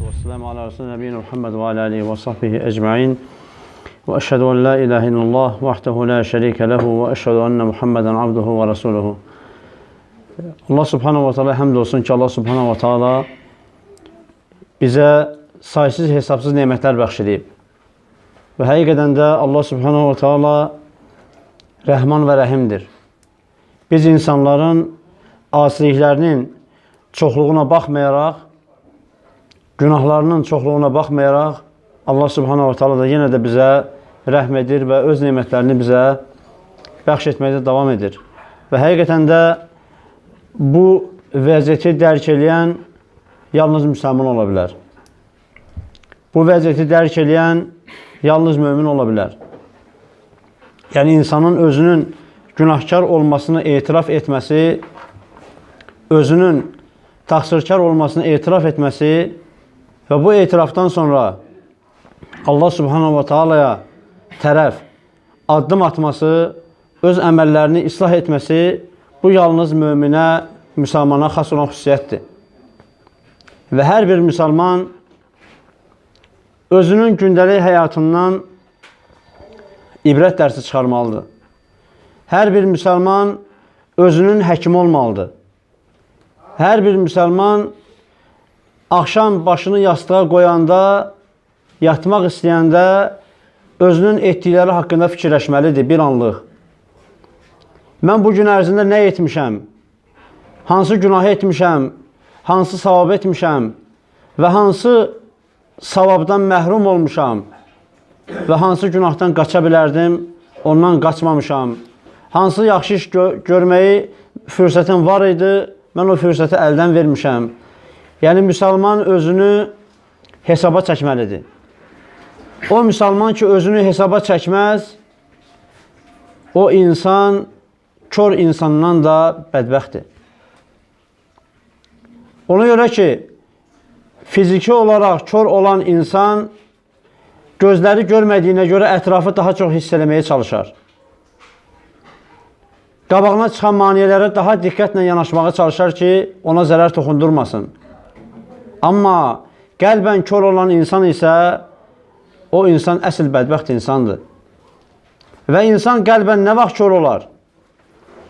Vesselamu ala Resulü Nebiyyina Muhammed ve ala alihi ve sahbihi ecma'in. Ve eşhedü en la ilahe illallah vahdehu la şerike lehu ve eşhedü enne Muhammeden abduhu ve resuluhu. Allah subhanahu ve teala həmd olsun ki, Allah subhanahu ve teala bizə saysız hesabsız nemətlər bəxş edib. Və həqiqətən də Allah subhanahu ve teala Rəhman və Rəhimdir. Biz insanların asiliklərinin çoxluğuna baxmayaraq, günahlarının çoxluğuna baxmayaraq, Allah subhanahu wa ta'ala da yenə də bizə rəhm edir və öz nemətlərini bizə bəxş etməkdə davam edir. Və həqiqətən də bu vəziyyəti dərk eləyən yalnız müsəlman ola bilər. Bu vəziyyəti dərk eləyən yalnız mömin ola bilər. Yəni, insanın özünün günahkar olmasını etiraf etməsi, özünün təqsirkar olmasını etiraf etməsi və bu etirafdan sonra Allah subhanahu wa ta'alaya tərəf addım atması, öz əməllərini islah etməsi bu yalnız möminə, müsəlmana xas olan xüsusiyyətdir. Və hər bir müsəlman özünün gündəlik həyatından ibrət dərsi çıxarmalıdır. Hər bir müsəlman özünün həkimi olmalıdır. Hər bir müsəlman axşam başını yastığa qoyanda, yatmaq istəyəndə özünün etdikləri haqqında fikirləşməlidir bir anlıq. Mən bu gün ərzində nə etmişəm? Hansı günah etmişəm? Hansı savab etmişəm? Və hansı savabdan məhrum olmuşam? Və hansı günahdan qaça bilərdim? Ondan qaçmamışam. Hansı yaxşı iş görməyi fürsətim var idi? Mən o fürsəti əldən vermişəm. Yəni, müsəlman özünü hesaba çəkməlidir. O müsəlman ki, özünü hesaba çəkməz, o insan kör insandan da bədbəxtdir. Ona görə ki, fiziki olaraq kör olan insan gözləri görmədiyinə görə ətrafı daha çox hiss eləməyə çalışar. Qabağına çıxan maniyələrə daha diqqətlə yanaşmağa çalışar ki, ona zərər toxundurmasın. Amma qəlbən kör olan insan isə o insan əsl bədbəxt insandır. Və insan qəlbən nə vaxt kör olar?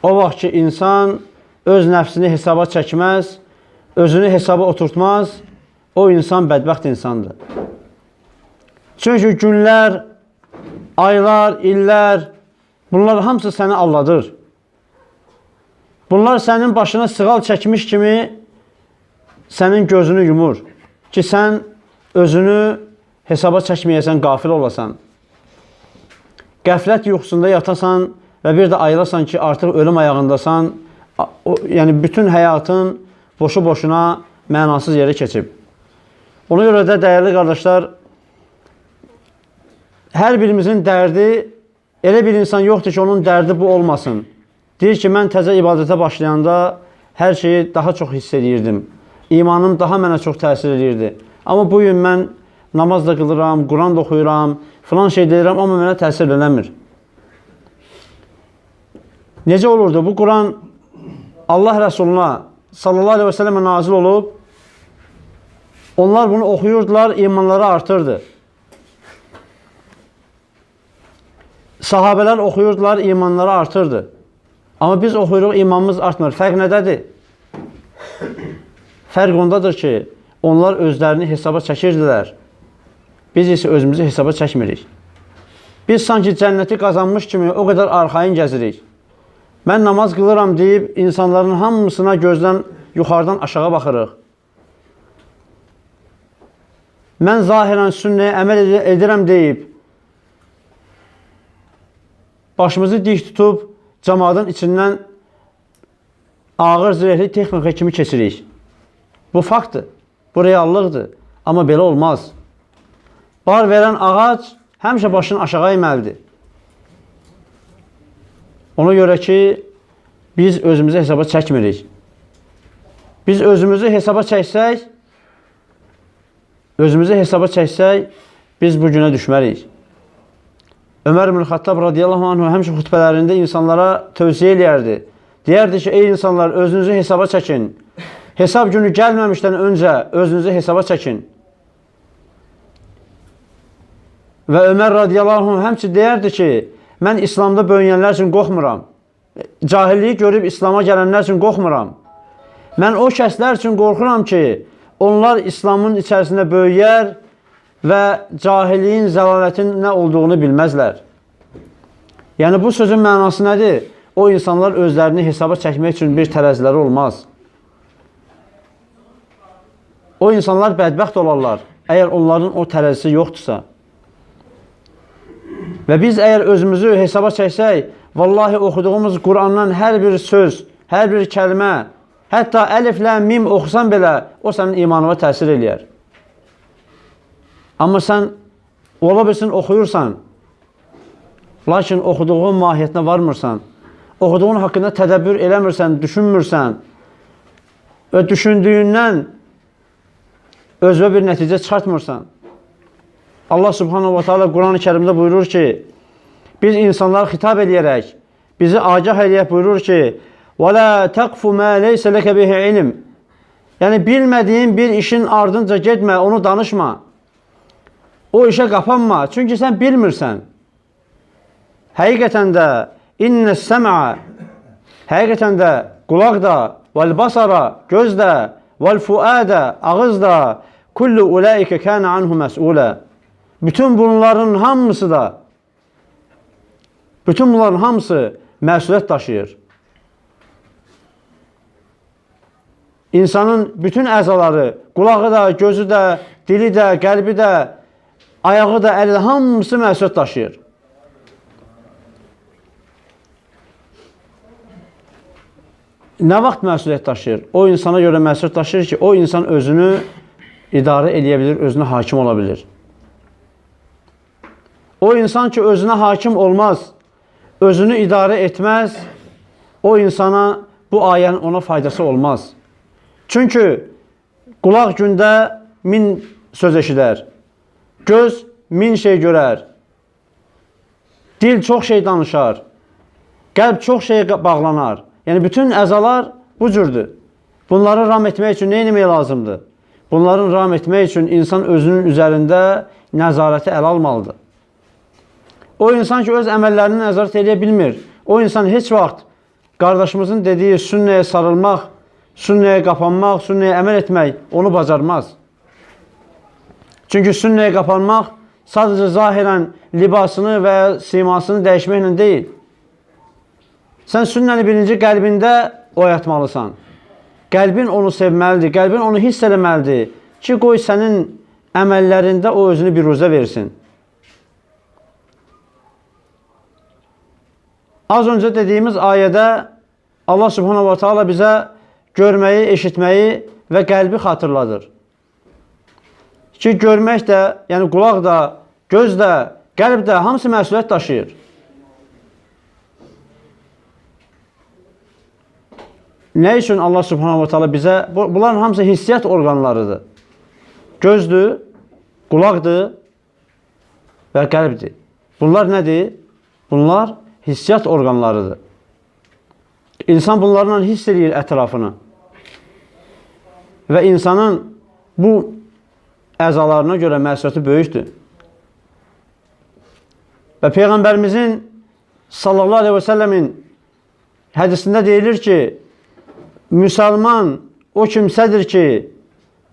O vaxt ki, insan öz nəfsini hesaba çəkməz, özünü hesaba oturtmaz, o insan bədbəxt insandır. Çünki günlər, aylar, illər, bunlar hamısı səni aldadır. Bunlar sənin başına sığal çəkmiş kimi sənin gözünü yumur ki, sən özünü hesaba çəkməyəsən, qafil olasan. Qəflət yuxusunda yatasan və bir də ayılasan ki, artıq ölüm ayağındasan, yəni bütün həyatın boşu-boşuna mənasız yerə keçib. Ona görə də, dəyərli qardaşlar, hər birimizin dərdi, elə bir insan yoxdur ki, onun dərdi bu olmasın. Deyir ki, mən təzə ibadətə başlayanda hər şeyi daha çox hiss edirdim. İmanım daha mənə çox təsir edirdi. Amma bugün mən namaz da qılıram, Quran da oxuyuram, filan şey deyirəm, amma mənə təsir eləmir. Necə olurdu? Bu Quran Allah Rəsuluna sallallahu aleyhi və səlləmə nazil olub, onlar bunu oxuyurdular, imanları artırdı. Sahabələr oxuyurdular, imanları artırdı. Amma biz oxuyuruq, imanımız artmır. Fərq nədədir? Fərq ondadır ki, onlar özlərini hesaba çəkirdilər. Biz isə özümüzü hesaba çəkmirik. Biz sanki cənnəti qazanmış kimi o qədər arxayın gəzirik. Mən namaz qılıram deyib, insanların hamısına gözdən yuxarıdan aşağı baxırıq. Mən zahirən sünnəyə əməl edirəm deyib, başımızı dik tutub, cəmaatın içindən ağır zirehli texnika kimi keçirik. Bu faktdır, bu reallıqdır. Amma belə olmaz. Bar verən ağac həmişə başını aşağı əyməlidir. Ona görə ki, biz özümüzü hesaba çəkmirik. Biz özümüzü hesaba çəksək, biz bu günə düşmərik. Ömər ibn Xattab radiyallahu anhu həmişə xütbələrində insanlara tövsiyə eləyərdi. Deyərdi ki, ey insanlar, özünüzü hesaba çəkin. Hesab günü gəlməmişdən öncə özünüzü hesaba çəkin. Və Ömər radiyallahu anh həmçə deyərdi ki, mən İslamda böyüyənlər üçün qorxmuram. Cahilliyi görüb İslama gələnlər üçün qorxmuram. Mən o kəslər üçün qorxuram ki, onlar İslamın içərisində böyüyər və cahilliyin, zəlalətin nə olduğunu bilməzlər. Yəni, bu sözün mənası nədir? O insanlar özlərini hesaba çəkmək üçün bir tərəziləri olmaz. O insanlar bədbəxt olarlar, əgər onların o tərəzisi yoxdursa. Və biz əgər özümüzü hesaba çəksək, vallahi oxuduğumuz Qurandan hər bir söz, hər bir kəlmə, hətta əliflə, mim oxusan belə, o sənin imanına təsir eləyər. Amma sən, ola bilsin, oxuyursan, lakin oxuduğun mahiyyətinə varmırsan, oxuduğun haqqında tədəbbür eləmirsən, düşünmürsən və düşündüyündən özünə bir nəticə çıxartmırsan. Allah subhanahu wa ta'ala Quran-ı Kərimdə buyurur ki, biz insanlar xitab eləyərək, bizi agah eləyək buyurur ki, وَلَا تَقْفُ مَا لَيْسَ لَكَ بِهِ عِلِمٍ. Yəni, bilmədiyin bir işin ardınca getmə, onu danışma. O işə qapanma, çünki sən bilmirsən. Həqiqətən də, İnnəs-səmə, həqiqətən də, qulaq da, vəl-basara, göz də, vəl-fuədə, ağız da, kullu uləikə kənə anhu məs'ulə. Bütün bunların hamısı da, bütün bunların hamısı məsuliyyət daşıyır. İnsanın bütün əzaları, qulağı da, gözü də, dili də, qəlbi də, ayağı da, əli də, hamısı məsuliyyət daşıyır. Nə vaxt məsuliyyət daşıyır? O insana görə məsuliyyət daşıyır ki, o insan özünü idarə edə bilir, özünə hakim ola bilir. O insan ki, özünə hakim olmaz, özünü idarə etməz, o insana bu ayənin ona faydası olmaz. Çünki qulaq gündə 1000 söz eşidər, göz 1000 şey görər, dil çox şey danışar, qəlb çox şey bağlanar. Yəni, bütün əzalar bu cürdür. Bunları ram etmək üçün nə etmək lazımdır? Bunların ram etmək üçün insan özünün üzərində nəzarəti ələ almalıdır. O insan ki, öz əməllərini nəzarət edə bilmir. O insan heç vaxt qardaşımızın dediyi sünnəyə sarılmaq, sünnəyə qapanmaq, sünnəyə əməl etmək onu bacarmaz. Çünki sünnəyə qapanmaq sadəcə zahirən libasını və simasını dəyişməklə deyil. Sən sünnəni birinci qəlbində oyatmalısan. Qəlbin onu sevməlidir, qəlbin onu hiss eləməlidir ki, qoy sənin əməllərində o özünü biruzə versin. Az öncə dediyimiz ayədə Allah subhanahu wa ta'ala bizə görməyi, eşitməyi və qəlbi xatırladır. Ki, görmək də, yəni qulaq da, göz də, qəlb də hamısı məsuliyyət daşıyır. Nə üçün Allah subhanahu wa ta'ala bizə, bunların hamısı hissiyyat orqanlarıdır. Gözdür, qulaqdır və qəlbdir. Bunlar nədir? Bunlar hissiyyat orqanlarıdır. İnsan bunlarla hiss edir ətrafını. Və insanın bu əzalarına görə məsuliyyəti böyükdür. Və Peyğəmbərimizin sallallahu aleyhi və səlləmin hədisində deyilir ki, müsəlman o kimsədir ki,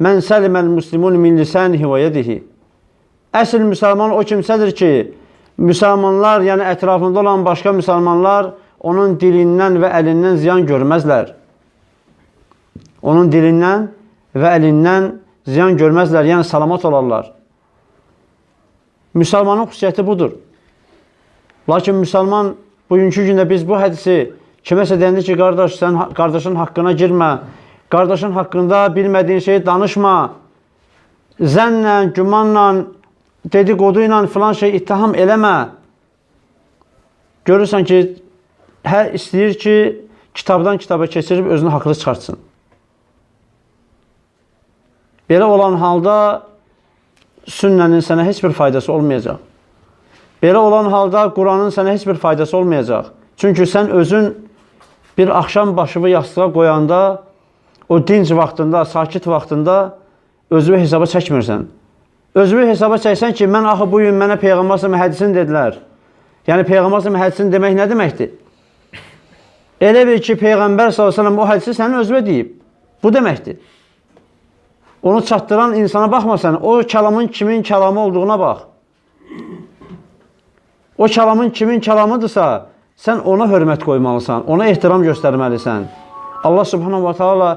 mən səliməl muslimun min lisanihi və yedihi. Əsl müsəlman o kimsədir ki, müsəlmanlar, yəni ətrafında olan başqa müsəlmanlar onun dilindən və əlindən ziyan görməzlər. Onun dilindən və əlindən ziyan görməzlər, yəni salamat olarlar. Müsəlmanın xüsusiyyəti budur. Lakin müsəlman, bugünkü gündə biz bu hədisi kiməsə deyəndə ki, qardaş, sən qardaşın haqqına girmə, qardaşın haqqında bilmədiyin şeyi danışma, zənnlə, gümanla, dedikodu ilə filan şey ittiham eləmə. Görürsən ki, hər istəyir ki, kitabdan kitaba keçirib özünü haqlı çıxartsın. Belə olan halda sünnənin sənə heç bir faydası olmayacaq. Belə olan halda Quranın sənə heç bir faydası olmayacaq. Çünki sən özün bir axşam başını yastığa qoyanda, o dinc vaxtında, sakit vaxtında özünü hesaba çəkmirsən. Özünü hesaba çəksən ki, mən axı bugün mənə Peyğəmbər s.ə.v hədisini dedilər. Yəni, Peyğəmbər s.ə.v hədisini demək nə deməkdir? Elə bil ki, Peyğəmbər s.ə.v o hədisi sənin özünə deyib. Bu deməkdir. Onu çatdıran insana baxma sən, o kəlamın kimin kəlamı olduğuna bax. O kəlamın kimin kəlamıdırsa, sən ona hörmət qoymalısan, ona ehtiram göstərməlisən. Allah subhanahu wa ta'ala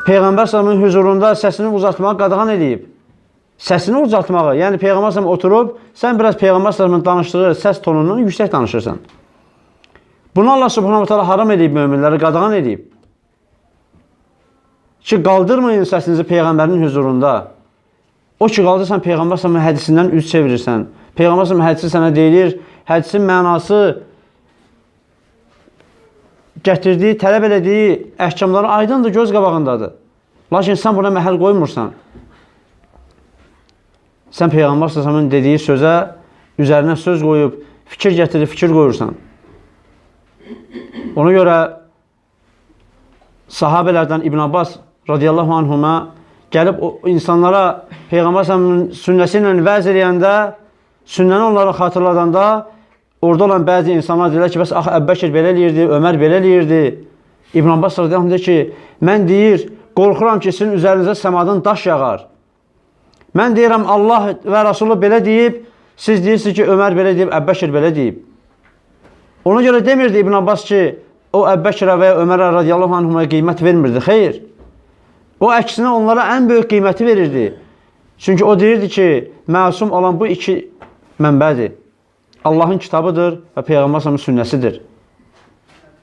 Peyğəmbər s.ə.v-in huzurunda səsini uzatmağı qadağan edib. Səsini uzatmağı, yəni Peyğəmbər s.ə.v oturub, sən biraz Peyğəmbər s.ə.v-in danışdığı səs tonundan yüksək danışırsan. Bunu Allah subhanahu wa ta'ala haram edib möminləri, qadağan edib. Ki, qaldırmayın səsinizi Peyğəmbərin huzurunda. O ki, qaldırsan Peyğəmbər s.ə.v hədisindən üz çevirirsən. Peyğəmbər s.ə.v hədisi sənə deyilir, hədisin mənası gətirdiyi, tələb elədiyi əhkamları aydındır, göz qabağındadır. Lakin sən buna məhəl qoymursan. Sən Peyğəmbər s.ə.v-in dediyi sözə üzərinə söz qoyub, fikir gətirib, fikir qoyursan. Ona görə sahabələrdən İbn Abbas radiyallahu anhuma gəlib o insanlara Peyğəmbər s.ə.v-in sünnəsi ilə vəz eləyəndə, sünnəni onlara xatırladanda, orada olan bəzi insanlar deyirlər ki, bəs axı Əbbəkir belə eləyirdi, Ömər belə eləyirdi. İbn Abbas radiyallahu anh deyir ki, mən deyir, qorxuram ki, sizin üzərinizə səmadan daş yağar. Mən deyirəm, Allah və Rasulü belə deyib, siz deyirsiniz ki, Ömər belə deyib, Əbbəkir belə deyib. Ona görə demirdi İbn Abbas ki, o Əbbəkirə və ya Ömərə radiyallahu anhumaya qiymət vermirdi. Xeyr. O əksinə onlara ən böyük qiyməti verirdi. Çünki o deyirdi ki, məsum olan bu iki mənbədir. Allahın kitabıdır və Peyğəmbər s.ə.v-in sünnəsidir.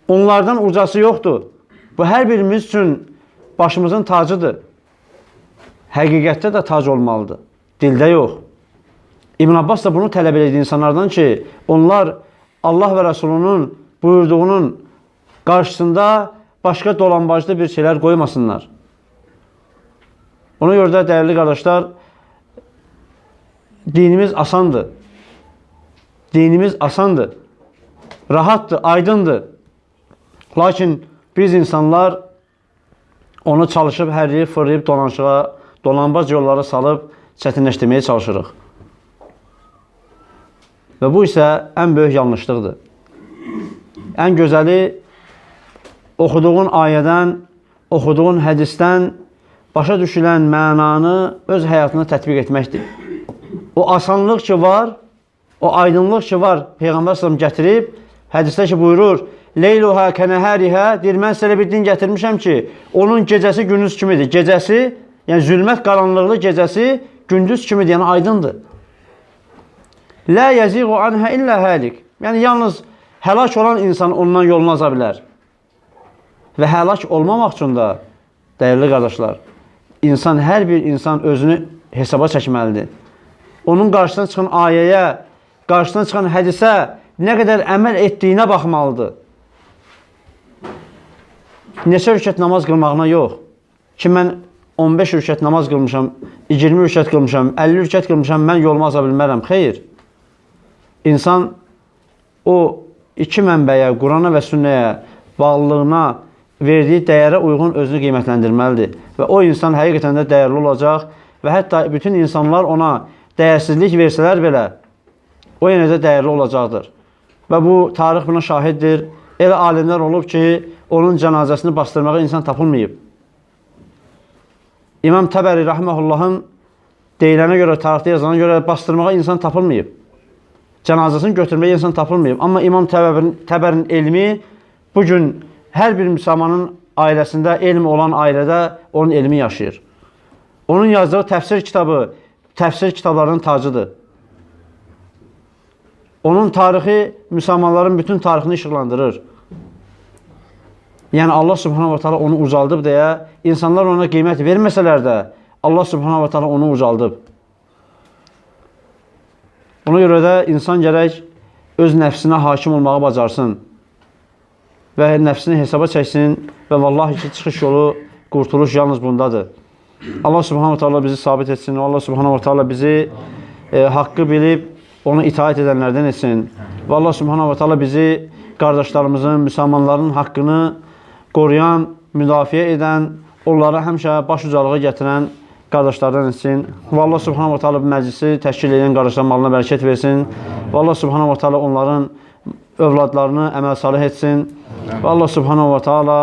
Onlardan ucası yoxdur. Bu, hər birimiz üçün başımızın tacıdır. Həqiqətdə də tac olmalıdır. Dildə yox. İbn Abbas da bunu tələb edirdi insanlardan ki, onlar Allah və Rəsulunun buyurduğunun qarşısında başqa dolanbaclı bir şeylər qoymasınlar. Ona görə də, dəyərli qardaşlar, dinimiz asandır. Dinimiz asandır. Rahatdır, aydındır. Lakin biz insanlar onu çalışıb, hərləyib, fırlayıb, dolanbac yollara salıb çətinləşdirməyə çalışırıq. Və bu isə ən böyük yanlışlıqdır. Ən gözəli oxuduğun ayədən, oxuduğun hədisdən başa düşülən mənanı öz həyatına tətbiq etməkdir. O asanlıq ki var, o aydınlıq ki var, Peyğəmbər s.ə.v gətirib, hədisdə ki buyurur, Leyluhə kənəhərihə, deyir, mən sizə bir din gətirmişəm ki, onun gecəsi gündüz kimidir. Gecəsi, yəni zülmət qaranlıqlı gecəsi gündüz kimidir, yəni aydındır. Lə yəziğu anhə illə həlik. Yəni, yalnız həlak olan insan ondan yolunu aza bilər. Və həlak olmamaq üçün də, dəyərli qardaşlar, hər bir insan özünü hesaba çəkməlidir. Onun qarşısına çıxan ayəyə, qarşısına çıxan hədisə nə qədər əməl etdiyinə baxmalıdır. Neçə rükət namaz qılmağına yox. Ki, mən 15 rükət namaz qılmışam, 20 rükət qılmışam, 50 rükət qılmışam, mən yoluma aza bilmərəm. Xeyr. İnsan o iki mənbəyə, Qurana və sünnəyə bağlılığına verdiyi dəyərə uyğun özünü qiymətləndirməlidir. Və o insan həqiqətən də dəyərli olacaq və hətta bütün insanlar ona dəyərsizlik versələr belə, o yenə də dəyərli olacaqdır. Və bu, tarix buna şahiddir. Elə alimlər olub ki, onun cənazəsini bastırmağa insan tapılmayıb. İmam Təbəri rəhməhullahın deyilənə görə, tarixdə yazana görə bastırmağa insan tapılmayıb. Cənazəsini götürməyə insan tapılmayıb. Amma İmam Təbərin elmi bugün hər bir müsəlmanın ailəsində, elm olan ailədə onun elmi yaşayır. Onun yazdığı təfsir kitabı, təfsir kitablarının tacıdır. Onun tarixi müsəlmanların bütün tarixini işıqlandırır. Yəni Allah subhanahu wa ta'ala onu ucaldıb deyə, insanlar ona qiymət verməsələr də, Allah subhanahu wa ta'ala onu ucaldıb. Ona görə də insan gərək öz nəfsinə hakim olmağı bacarsın və nəfsini hesaba çəksin və vallahi ki, çıxış yolu, qurtuluş yalnız bundadır. Allah subhanahu wa ta'ala bizi sabit etsin, Allah subhanahu wa ta'ala bizi haqqı bilib, onu itaat edənlərdən etsin. Və Allah subhanahu wa ta'ala bizi qardaşlarımızın, müsəlmanların haqqını qoruyan, müdafiə edən, onlara həmişə baş ucalığı gətirən qardaşlardan etsin. Və Allah subhanahu wa ta'ala bu məclisi təşkil edən qardaşların malına bərəkət versin. Və Allah subhanahu wa ta'ala onların övladlarını əməl salih etsin. Və Allah subhanahu wa ta'ala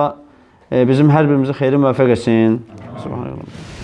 bizim hər birimizi xeyri müvəffəq etsin. Subhanallah.